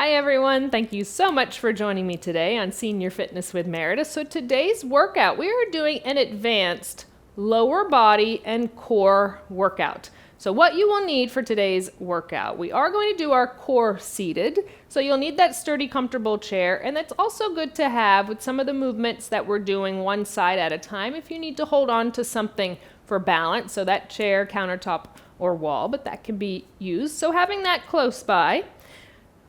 Hi everyone, thank you so much for joining me today on Senior Fitness with Meredith. So today's workout, we are doing an advanced lower body and core workout. So what you will need for today's workout, we are going to do our core seated. So you'll need that sturdy, comfortable chair, and that's also good to have with some of the movements that we're doing one side at a time if you need to hold on to something for balance. So that chair, countertop, or wall, but that can be used. So having that close by,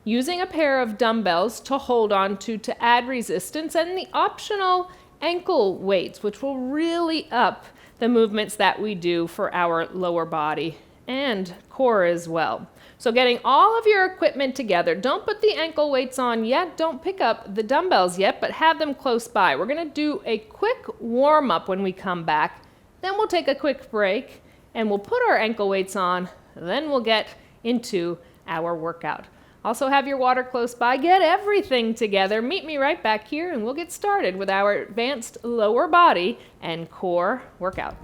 using a pair of dumbbells to hold on to add resistance, and the optional ankle weights, which will really up the movements that we do for our lower body and core as well. So getting all of your equipment together, don't put the ankle weights on yet, don't pick up the dumbbells yet, but have them close by. We're gonna do a quick warm up when we come back, then we'll take a quick break and we'll put our ankle weights on, then we'll get into our workout. Also have your water close by, get everything together, meet me right back here and we'll get started with our advanced lower body and core workout.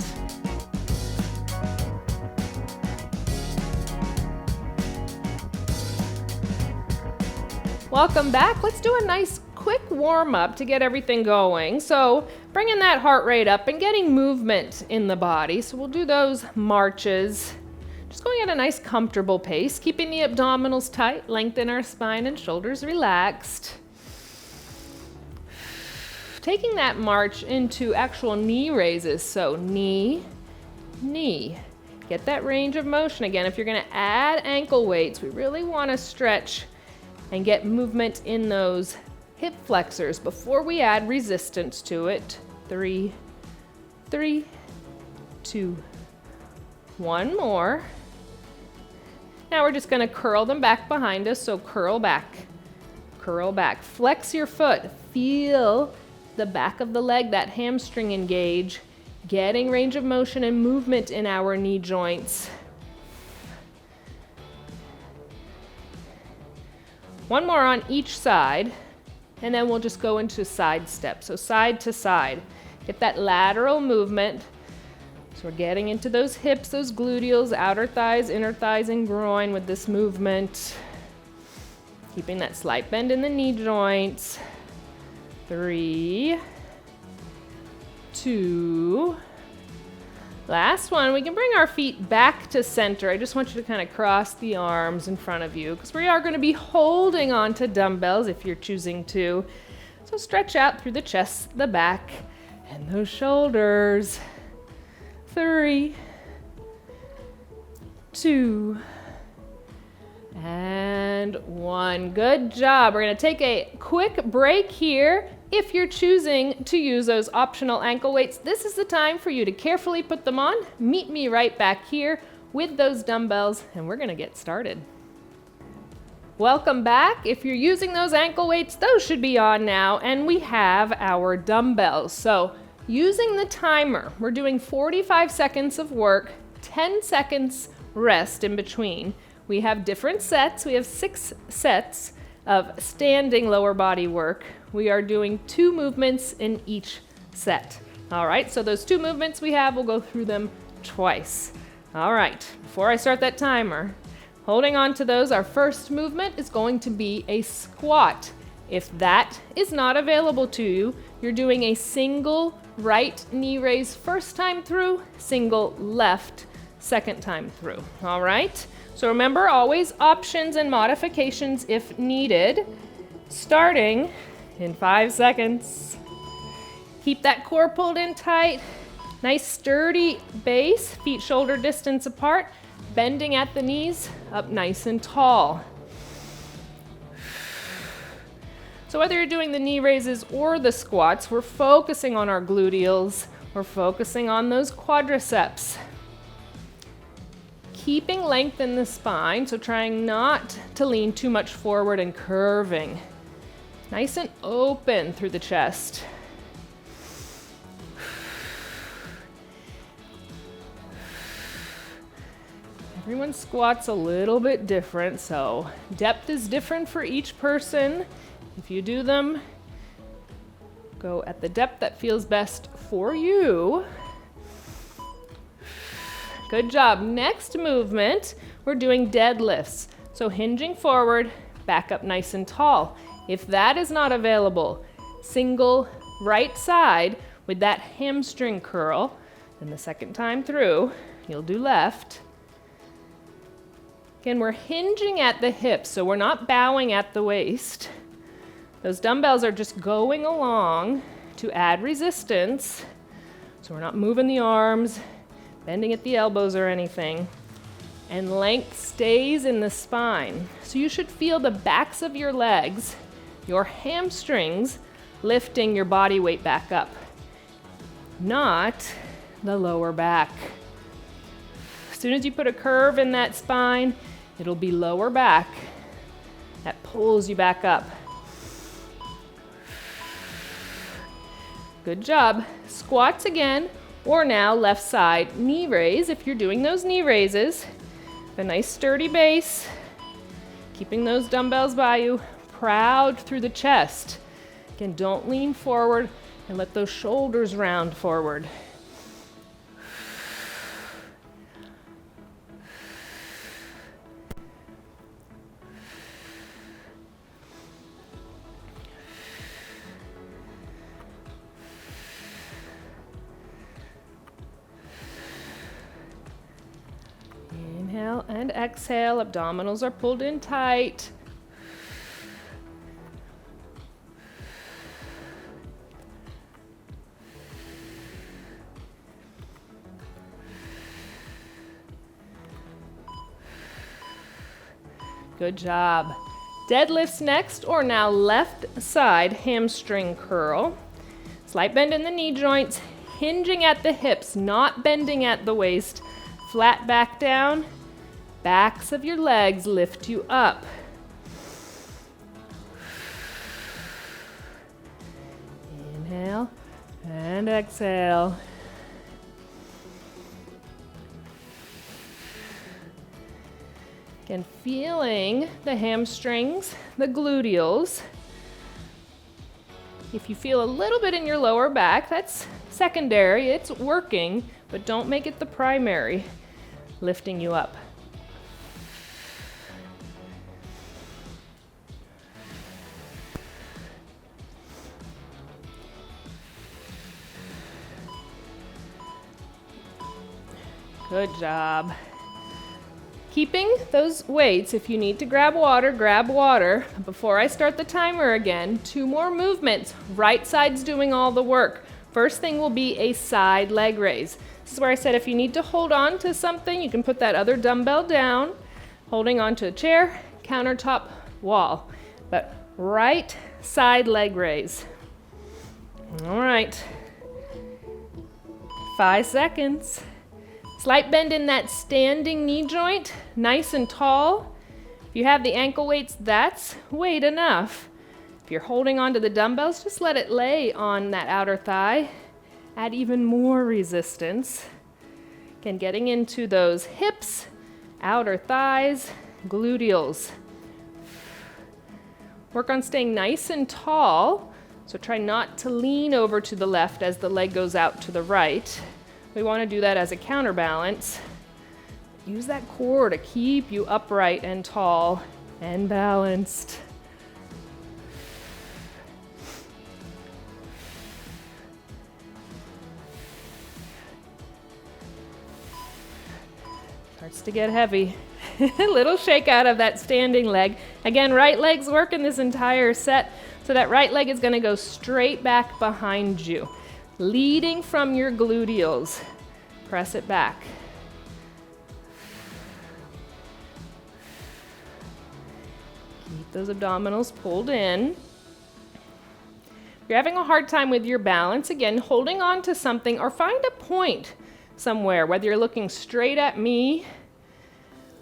Welcome back. Let's do a nice quick warm up to get everything going. So bringing that heart rate up and getting movement in the body. So we'll do those marches. Just going at a nice comfortable pace, keeping the abdominals tight, lengthen our spine and shoulders relaxed. Taking that march into actual knee raises, so knee, knee. Get that range of motion. Again, if you're gonna add ankle weights, we really wanna stretch and get movement in those hip flexors before we add resistance to it. 3, 2, 1 more. Now we're just gonna curl them back behind us, so curl back, flex your foot, feel the back of the leg, that hamstring engage, getting range of motion and movement in our knee joints. One more on each side, and then we'll just go into side step, so side to side. Get that lateral movement. So we're getting into those hips, those gluteals, outer thighs, inner thighs, and groin with this movement. Keeping that slight bend in the knee joints. 3, 2. Last one, we can bring our feet back to center. I just want you to kind of cross the arms in front of you because we are going to be holding on to dumbbells if you're choosing to. So stretch out through the chest, the back, and those shoulders. 3, 2, and 1. Good job. We're going to take a quick break here. If you're choosing to use those optional ankle weights, this is the time for you to carefully put them on. Meet me right back here with those dumbbells, and we're going to get started. Welcome back. If you're using those ankle weights, those should be on now, and we have our dumbbells. So using the timer, we're doing 45 seconds of work, 10 seconds rest in between. We have different sets. We have 6 sets of standing lower body work. We are doing 2 movements in each set. All right, so those 2 movements we have, we'll go through them twice. All right, before I start that timer, holding on to those, our first movement is going to be a squat. If that is not available to you, you're doing a single right knee raise first time through, single left second time through. All right? So remember, always options and modifications if needed. Starting in 5 seconds. Keep that core pulled in tight. Nice sturdy base, feet shoulder distance apart, bending at the knees, up nice and tall. So whether you're doing the knee raises or the squats, we're focusing on our gluteals, we're focusing on those quadriceps. Keeping length in the spine, so trying not to lean too much forward and curving. Nice and open through the chest. Everyone's squat's a little bit different, so depth is different for each person. If you do them, go at the depth that feels best for you. Good job. Next movement, we're doing deadlifts. So hinging forward, back up nice and tall. If that is not available, single right side with that hamstring curl, then the second time through, you'll do left. Again, we're hinging at the hips, so we're not bowing at the waist. Those dumbbells are just going along to add resistance, so we're not moving the arms, bending at the elbows or anything. And length stays in the spine. So you should feel the backs of your legs, your hamstrings, lifting your body weight back up, not the lower back. As soon as you put a curve in that spine, it'll be lower back that pulls you back up. Good job. Squats again, or now left side knee raise. If you're doing those knee raises, a nice sturdy base, keeping those dumbbells by you, proud through the chest. Again, don't lean forward and let those shoulders round forward. Inhale and exhale, abdominals are pulled in tight. Good job. Deadlifts next, or now left side hamstring curl. Slight bend in the knee joints, hinging at the hips, not bending at the waist. Flat back down. Backs of your legs lift you up. Inhale and exhale. Again, feeling the hamstrings, the gluteals. If you feel a little bit in your lower back, that's secondary, it's working, but don't make it the primary, lifting you up. Good job. Keeping those weights, if you need to grab water, grab water. Before I start the timer again, 2 more movements. Right side's doing all the work. First thing will be a side leg raise. This is where I said if you need to hold on to something, you can put that other dumbbell down, holding onto a chair, countertop, wall. But right side leg raise. All right. 5 seconds. Slight bend in that standing knee joint, nice and tall. If you have the ankle weights, that's weight enough. If you're holding onto the dumbbells, just let it lay on that outer thigh. Add even more resistance. Again, getting into those hips, outer thighs, gluteals. Work on staying nice and tall, so try not to lean over to the left as the leg goes out to the right. We want to do that as a counterbalance. Use that core to keep you upright and tall and balanced. Starts to get heavy. Little shake out of that standing leg. Again, right leg's working this entire set, so that right leg is going to go straight back behind you. Leading from your gluteals. Press it back. Keep those abdominals pulled in. If you're having a hard time with your balance, again, holding on to something or find a point somewhere, whether you're looking straight at me,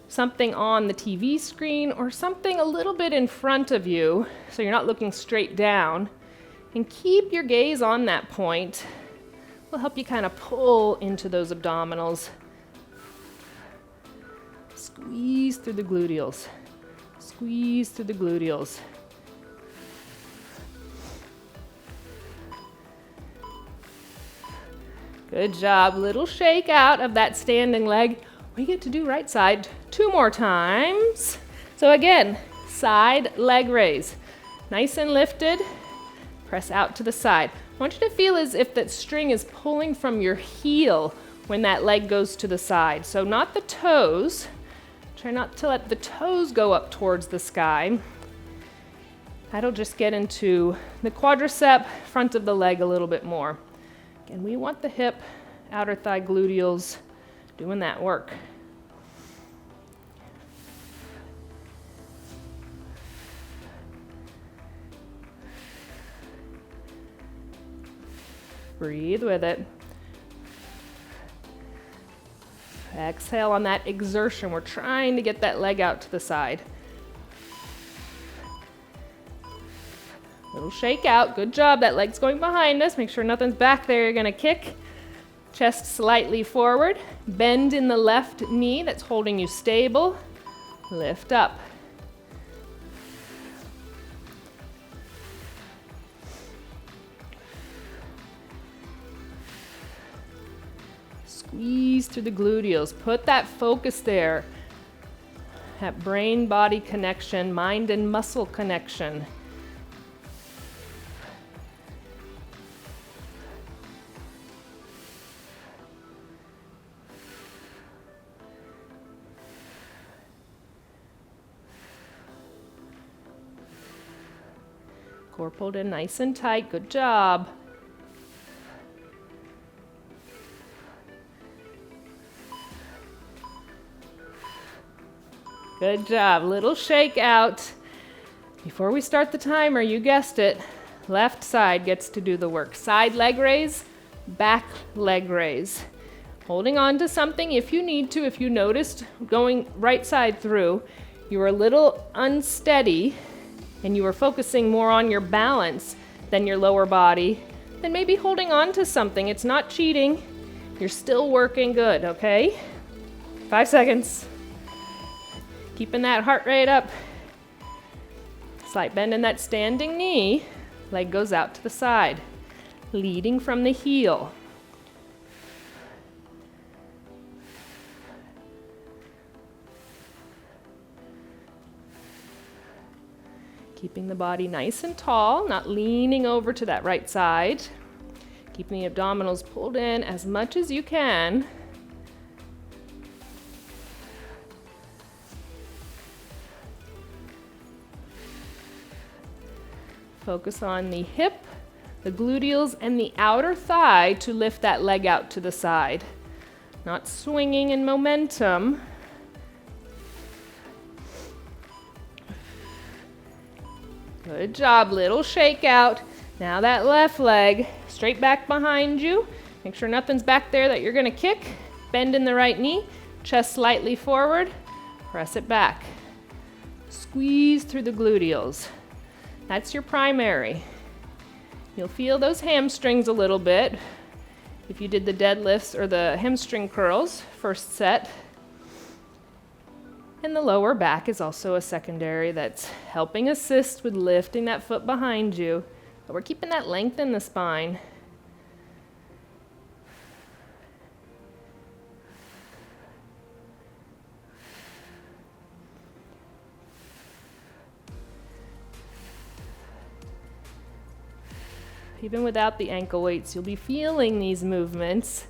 something on the TV screen, or something a little bit in front of you, so you're not looking straight down. And keep your gaze on that point. Will help you kind of pull into those abdominals. Squeeze through the gluteals. Squeeze through the gluteals. Good job. Little shake out of that standing leg. We get to do right side 2 more times. So again, side leg raise. Nice and lifted, press out to the side. I want you to feel as if that string is pulling from your heel when that leg goes to the side. So not the toes. Try not to let the toes go up towards the sky. That'll just get into the quadricep, front of the leg a little bit more. Again, we want the hip, outer thigh gluteals doing that work. Breathe with it. Exhale on that exertion. We're trying to get that leg out to the side. Little shake out. Good job. That leg's going behind us. Make sure nothing's back there. You're going to kick. Chest slightly forward. Bend in the left knee that's holding you stable. Lift up. Squeeze through the gluteals. Put that focus there. That brain-body connection, mind and muscle connection. Core pulled in nice and tight. Good job. Good job. Little shake out. Before we start the timer, you guessed it, left side gets to do the work. Side leg raise, back leg raise. Holding on to something if you need to. If you noticed going right side through, you were a little unsteady and you were focusing more on your balance than your lower body, then maybe holding on to something. It's not cheating. You're still working good, okay? 5 seconds. Keeping that heart rate up. Slight bend in that standing knee. Leg goes out to the side. Leading from the heel. Keeping the body nice and tall, not leaning over to that right side. Keeping the abdominals pulled in as much as you can. Focus on the hip, the gluteals, and the outer thigh to lift that leg out to the side. Not swinging in momentum. Good job, little shake out. Now that left leg, straight back behind you. Make sure nothing's back there that you're gonna kick. Bend in the right knee, chest slightly forward, press it back. Squeeze through the gluteals. That's your primary. You'll feel those hamstrings a little bit if you did the deadlifts or the hamstring curls, first set. And the lower back is also a secondary that's helping assist with lifting that foot behind you. But we're keeping that length in the spine. Even without the ankle weights, you'll be feeling these movements.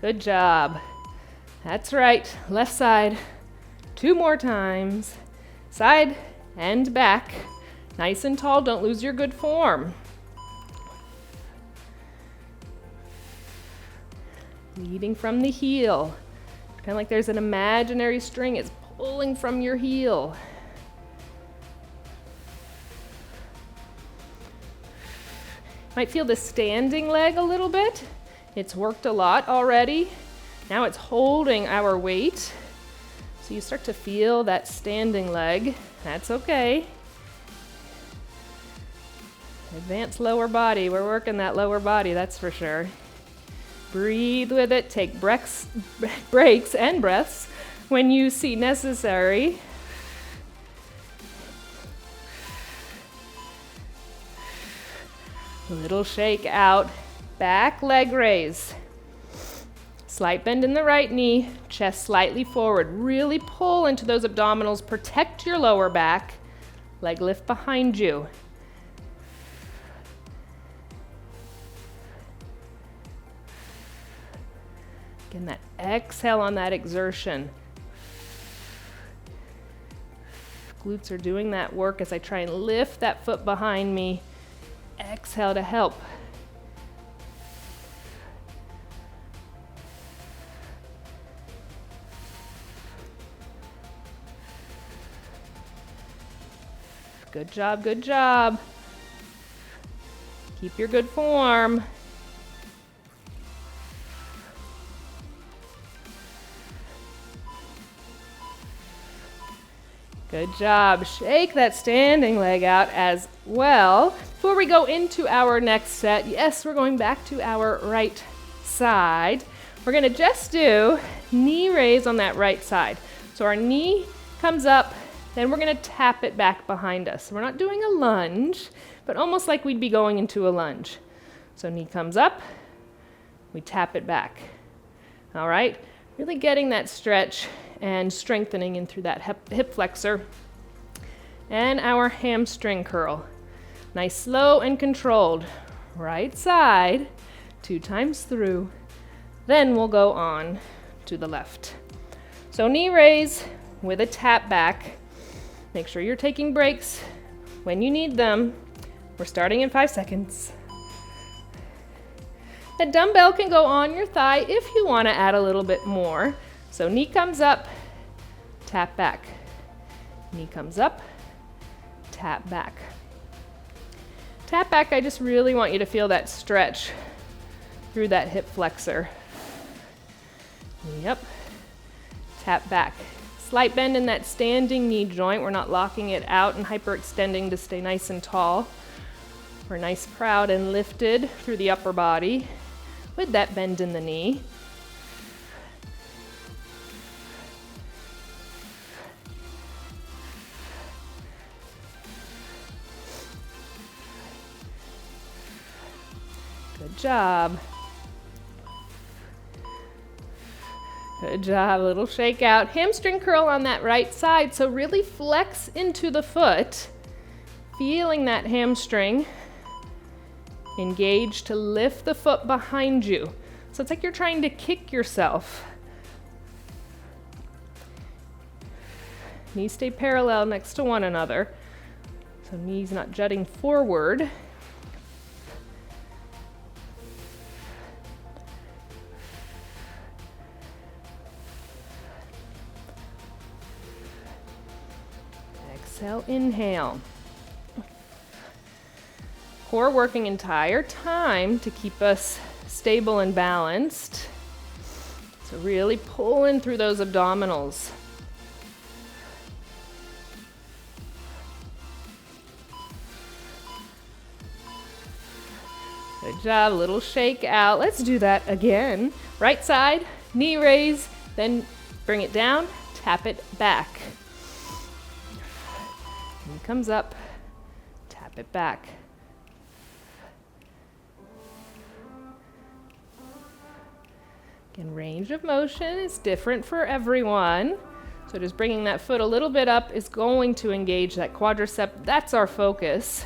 Good job. That's right. Left side. 2 more times. Side and back. Nice and tall. Don't lose your good form. Leading from the heel. Kind of like there's an imaginary string. It's pulling from your heel. Might feel the standing leg a little bit. It's worked a lot already. Now it's holding our weight. So you start to feel that standing leg. That's okay. Advanced lower body. We're working that lower body, that's for sure. Breathe with it. Take breaks and breaths when you see necessary. Little shake out, back leg raise. Slight bend in the right knee, chest slightly forward. Really pull into those abdominals, protect your lower back. Leg lift behind you. Again, that exhale on that exertion. Glutes are doing that work as I try and lift that foot behind me. Exhale to help. Good job, good job. Keep your good form. Good job. Shake that standing leg out as well. Before we go into our next set, yes, we're going back to our right side. We're going to just do knee raise on that right side. So our knee comes up, then we're going to tap it back behind us. We're not doing a lunge, but almost like we'd be going into a lunge. So knee comes up, we tap it back. All right, really getting that stretch and strengthening in through that hip flexor. And our hamstring curl. Nice, slow and controlled. Right side, 2 times through. Then we'll go on to the left. So knee raise with a tap back. Make sure you're taking breaks when you need them. We're starting in 5 seconds. The dumbbell can go on your thigh if you want to add a little bit more. So knee comes up, tap back. Knee comes up, tap back. Tap back, I just really want you to feel that stretch through that hip flexor. Knee up, tap back. Slight bend in that standing knee joint. We're not locking it out and hyperextending to stay nice and tall. We're nice, proud, and lifted through the upper body with that bend in the knee. Good job. Good job, a little shake out. Hamstring curl on that right side, so really flex into the foot, feeling that hamstring. Engage to lift the foot behind you. So it's like you're trying to kick yourself. Knees stay parallel next to one another, so knees not jutting forward. Exhale, inhale. Core working entire time to keep us stable and balanced. So really pulling through those abdominals. Good job, a little shake out. Let's do that again. Right side, knee raise, then bring it down, tap it back. Knee comes up, tap it back. Again, range of motion is different for everyone. So just bringing that foot a little bit up is going to engage that quadricep. That's our focus.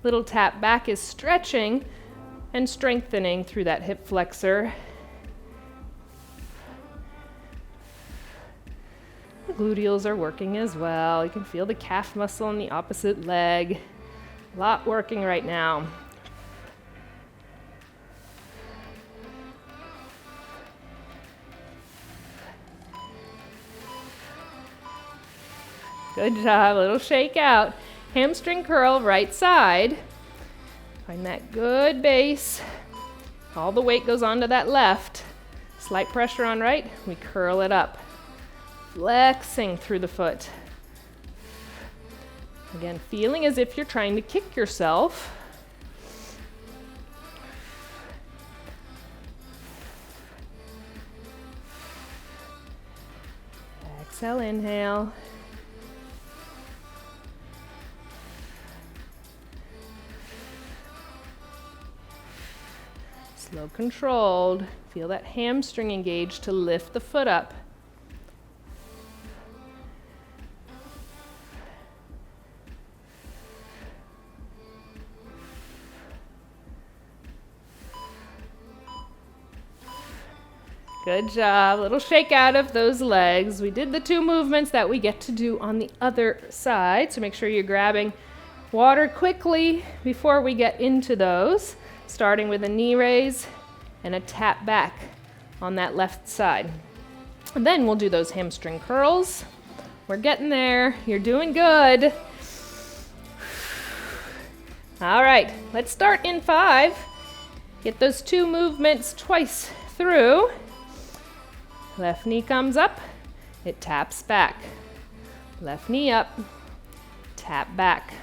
Little tap back is stretching and strengthening through that hip flexor. The gluteals are working as well. You can feel the calf muscle in the opposite leg. A lot working right now. Good job, a little shake out. Hamstring curl, right side. Find that good base. All the weight goes onto that left. Slight pressure on right, we curl it up. Flexing through the foot. Again, feeling as if you're trying to kick yourself. Exhale, inhale. Slow, controlled. Feel that hamstring engage to lift the foot up. Good job. Little shake out of those legs. We did the 2 movements that we get to do on the other side, so make sure you're grabbing water quickly before we get into those, starting with a knee raise and a tap back on that left side. And then we'll do those hamstring curls. We're getting there. You're doing good. All right, let's start in 5. Get those 2 movements twice through. Left knee comes up, it taps back. Left knee up, tap back.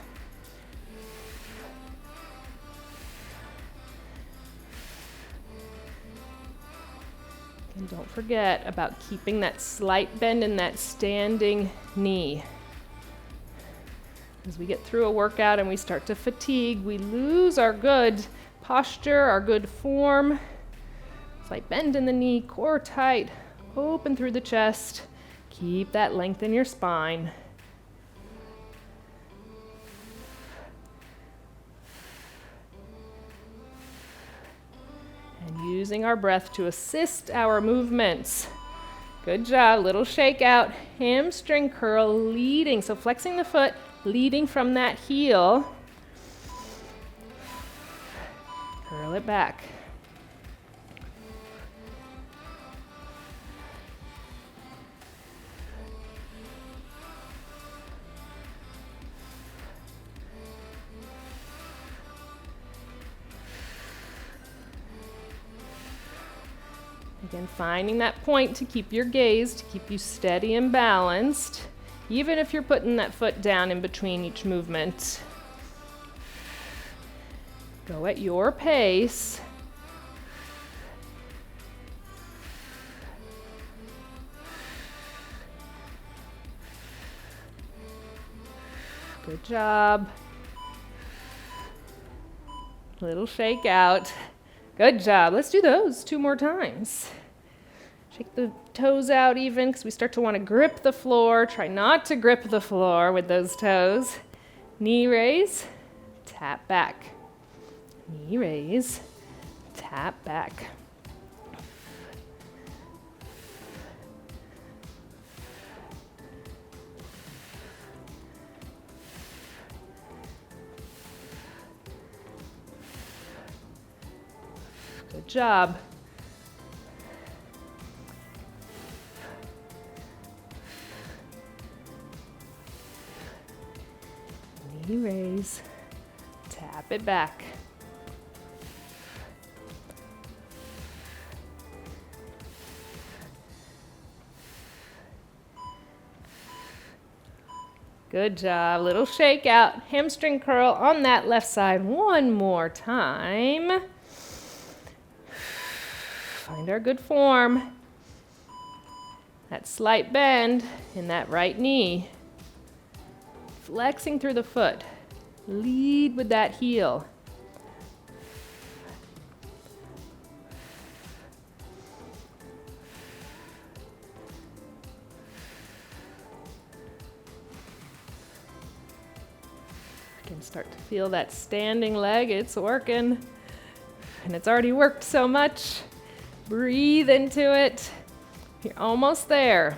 And don't forget about keeping that slight bend in that standing knee. As we get through a workout and we start to fatigue, we lose our good posture, our good form. Slight bend in the knee, core tight. Open through the chest. Keep that length in your spine. And using our breath to assist our movements. Good job. Little shake out. Hamstring curl leading. So flexing the foot, leading from that heel. Curl it back. Again, finding that point to keep your gaze, to keep you steady and balanced, even if you're putting that foot down in between each movement. Go at your pace. Good job. Little shake out. Good job. Let's do those 2 more times. Shake the toes out even because we start to want to grip the floor. Try not to grip the floor with those toes. Knee raise, tap back. Knee raise, tap back. Good job. Knee raise, tap it back. Good job. Little shake out, hamstring curl on that left side. One more time. Find our good form. That slight bend in that right knee. Flexing through the foot. Lead with that heel. You can start to feel that standing leg. It's working. And it's already worked so much. Breathe into it. You're almost there.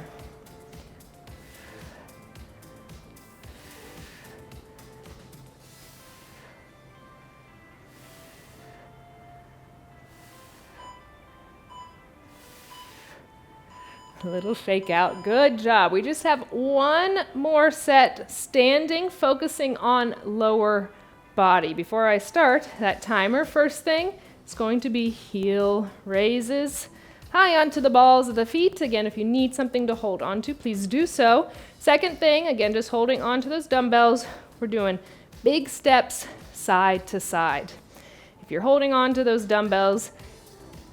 A little shake out. Good job. We just have 1 more set standing, focusing on lower body. Before I start that timer, first thing, it's going to be heel raises high onto the balls of the feet. Again, if you need something to hold onto, please do so. Second thing, again, just holding onto those dumbbells. We're doing big steps side to side. If you're holding on to those dumbbells,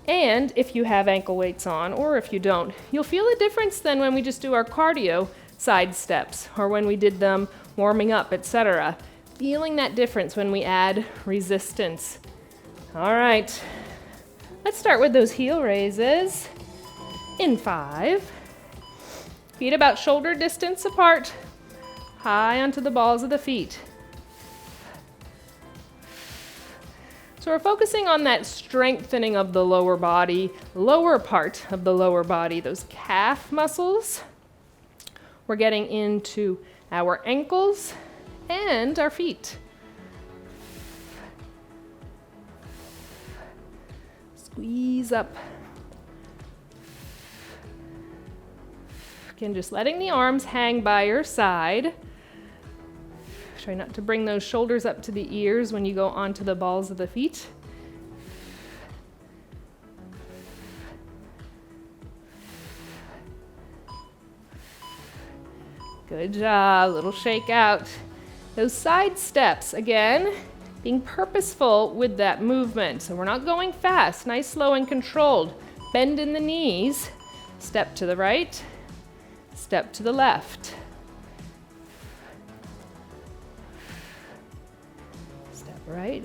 and if you have ankle weights on, or if you don't, you'll feel a difference than when we just do our cardio side steps, or when we did them warming up, etc. Feeling that difference when we add resistance. All right, Let's start with those heel raises. In 5. Feet about shoulder distance apart. High onto the balls of the feet. So we're focusing on that strengthening of the lower body, lower part of the lower body, those calf muscles. We're getting into our ankles and our feet. Squeeze up. Again, just letting the arms hang by your side. Try not to bring those shoulders up to the ears when you go onto the balls of the feet. Good job, little shake out. Those side steps, again, being purposeful with that movement. So we're not going fast, nice, slow, and controlled. Bend in the knees, step to the right, step to the left. Step right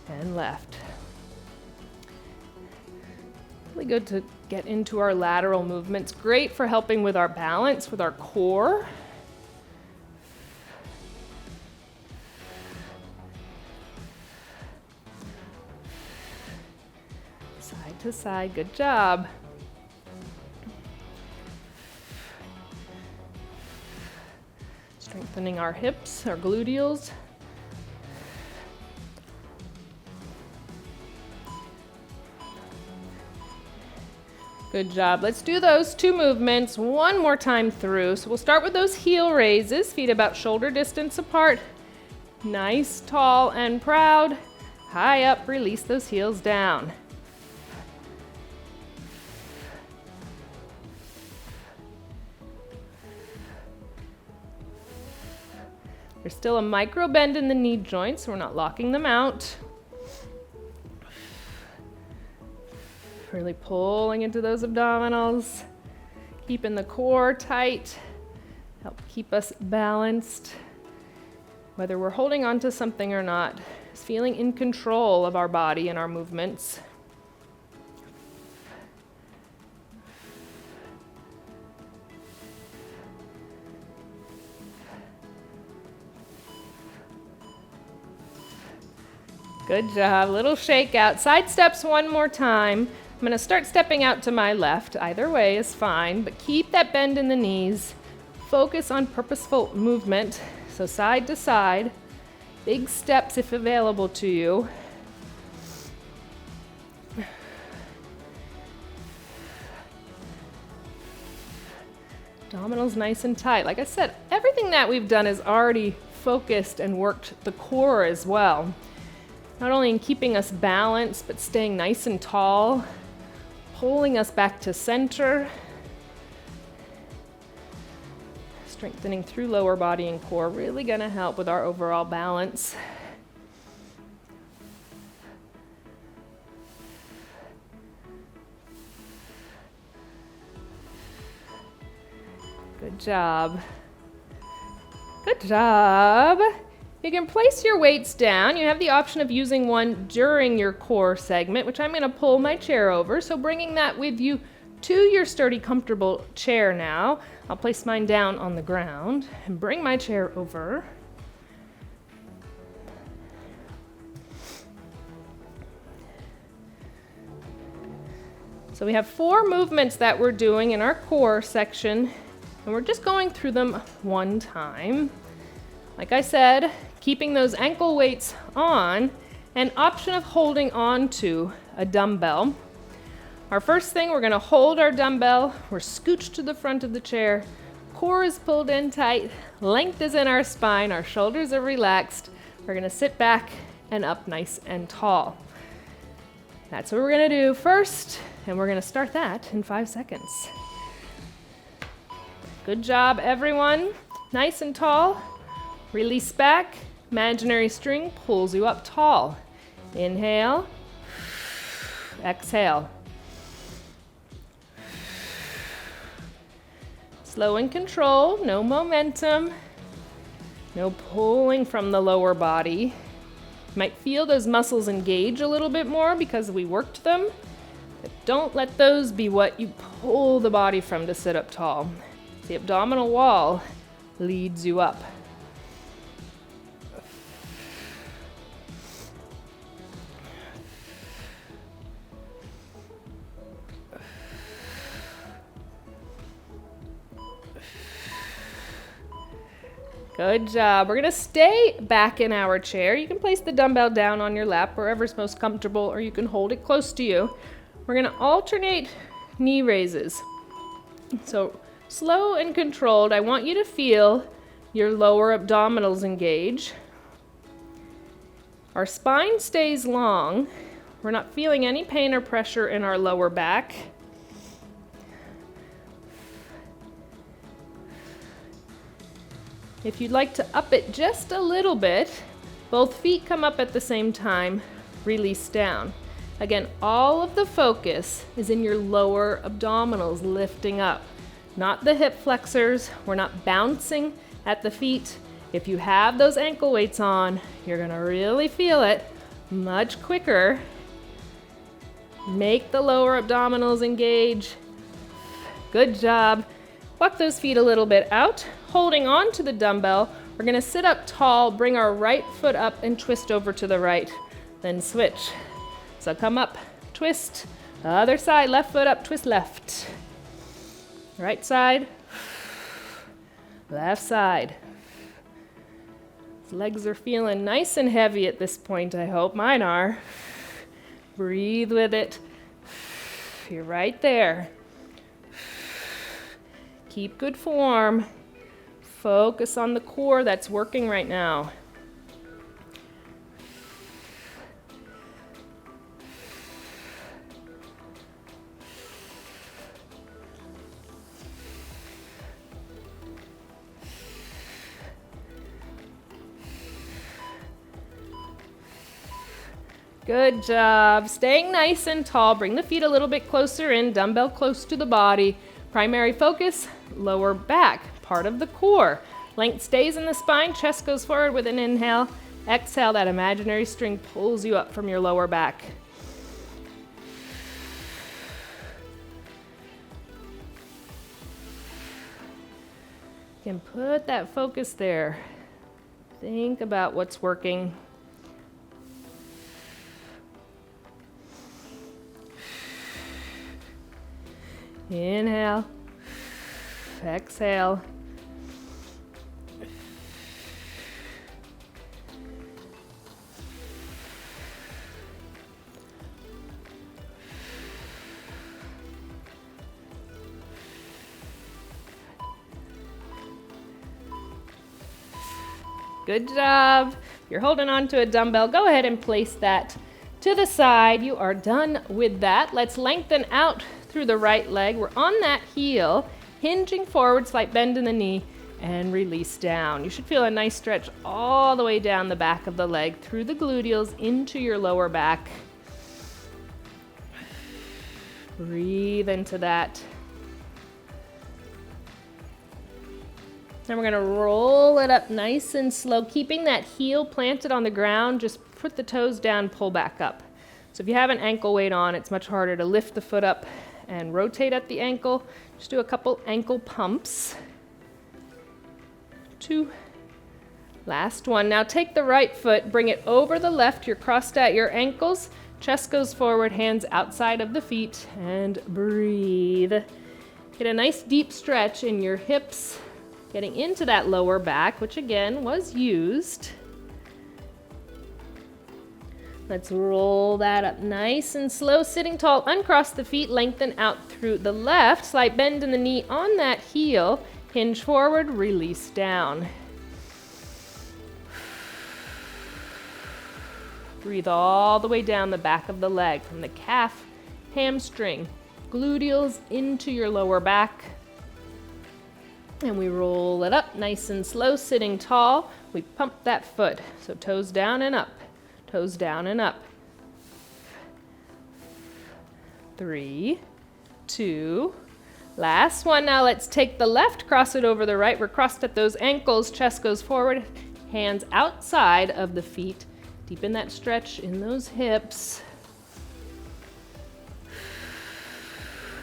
and left. Really good to get into our lateral movements. Great for helping with our balance, with our core. Side to side, good job. Strengthening our hips, our gluteals. Good job. Let's do those 2 movements one more time through. So we'll start with those heel raises, feet about shoulder distance apart. Nice, tall, and proud. High up, release those heels down. There's still a micro bend in the knee joints, so we're not locking them out. Really pulling into those abdominals, keeping the core tight, help keep us balanced. Whether we're holding on to something or not, is feeling in control of our body and our movements. Good job, little shake out. Side steps one more time. I'm gonna start stepping out to my left. Either way is fine, but keep that bend in the knees. Focus on purposeful movement. So side to side, big steps if available to you. Abdominals nice and tight. Like I said, everything that we've done is already focused and worked the core as well. Not only in keeping us balanced, but staying nice and tall, pulling us back to center, strengthening through lower body and core, really gonna help with our overall balance. Good job. Good job. You can place your weights down. You have the option of using one during your core segment, which I'm going to pull my chair over. So bringing that with you to your sturdy, comfortable chair now. I'll place mine down on the ground and bring my chair over. So we have 4 movements that we're doing in our core section, and we're just going through them one time. Like I said, keeping those ankle weights on, and option of holding on to a dumbbell. Our first thing, we're gonna hold our dumbbell. We're scooched to the front of the chair. Core is pulled in tight. Length is in our spine. Our shoulders are relaxed. We're gonna sit back and up nice and tall. That's what we're gonna do first, and we're gonna start that in 5 seconds. Good job, everyone. Nice and tall. Release back. Imaginary string pulls you up tall. Inhale. Exhale. Slow and controlled, no momentum, no pulling from the lower body. You might feel those muscles engage a little bit more because we worked them. But don't let those be what you pull the body from to sit up tall. The abdominal wall leads you up. Good job. We're going to stay back in our chair. You can place the dumbbell down on your lap, wherever's most comfortable, or you can hold it close to you. We're going to alternate knee raises. So slow and controlled. I want you to feel your lower abdominals engage. Our spine stays long. We're not feeling any pain or pressure in our lower back. If you'd like to up it just a little bit, both feet come up at the same time, release down. Again, all of the focus is in your lower abdominals lifting up, not the hip flexors. We're not bouncing at the feet. If you have those ankle weights on, you're gonna really feel it much quicker. Make the lower abdominals engage. Good job. Walk those feet a little bit out. Holding on to the dumbbell, we're gonna sit up tall, bring our right foot up and twist over to the right, then switch. So come up, twist, other side, left foot up, twist left. Right side, left side. Legs are feeling nice and heavy at this point, I hope. Mine are. Breathe with it. You're right there. Keep good form. Focus on the core that's working right now. Good job. Staying nice and tall. Bring the feet a little bit closer in, dumbbell close to the body. Primary focus, lower back, part of the core. Length stays in the spine, chest goes forward with an inhale. Exhale, that imaginary string pulls you up from your lower back. You can put that focus there. Think about what's working. Inhale, exhale. Good job. You're holding on to a dumbbell. Go ahead and place that to the side. You are done with that. Let's lengthen out through the right leg. We're on that heel, hinging forward, slight bend in the knee, and release down. You should feel a nice stretch all the way down the back of the leg, through the gluteals, into your lower back. Breathe into that. Then we're gonna roll it up nice and slow, keeping that heel planted on the ground. Just put the toes down, pull back up. So if you have an ankle weight on, it's much harder to lift the foot up and rotate at the ankle. Just do a couple ankle pumps. 2. Last one. Now take the right foot, bring it over the left. You're crossed at your ankles. Chest goes forward, hands outside of the feet, and breathe. Get a nice deep stretch in your hips, getting into that lower back, which again was used. Let's roll that up nice and slow, sitting tall, uncross the feet, lengthen out through the left, slight bend in the knee on that heel, hinge forward, release down. Breathe all the way down the back of the leg, from the calf, hamstring, gluteals into your lower back. And we roll it up nice and slow, sitting tall. We pump that foot, so toes down and up. Toes down and up. 3, 2, last one. Now let's take the left, cross it over the right. We're crossed at those ankles, chest goes forward, hands outside of the feet, Deepen that stretch in those hips.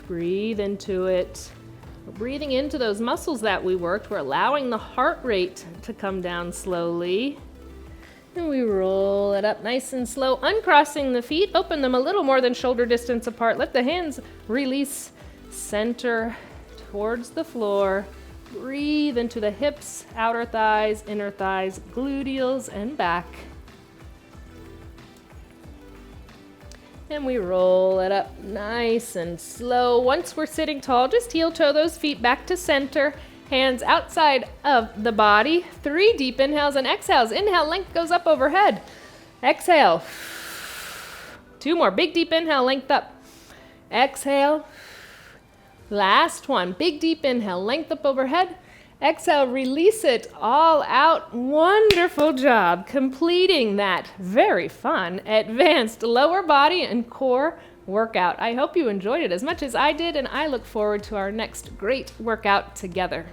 Breathe into it. We're breathing into those muscles that we worked. We're allowing the heart rate to come down slowly. And we roll it up nice and slow, uncrossing the feet. Open them a little more than shoulder distance apart. Let the hands release. Center towards the floor. Breathe into the hips, outer thighs, inner thighs, gluteals, and back. And we roll it up nice and slow. Once we're sitting tall, just heel toe those feet back to center. Hands outside of the body. 3 deep inhales and exhales. Inhale, length goes up overhead. Exhale. 2 more. Big deep inhale, length up. Exhale. Last one. Big deep inhale, length up overhead. Exhale, release it all out. Wonderful job completing that very fun, advanced lower body and core workout. I hope you enjoyed it as much as I did, and I look forward to our next great workout together.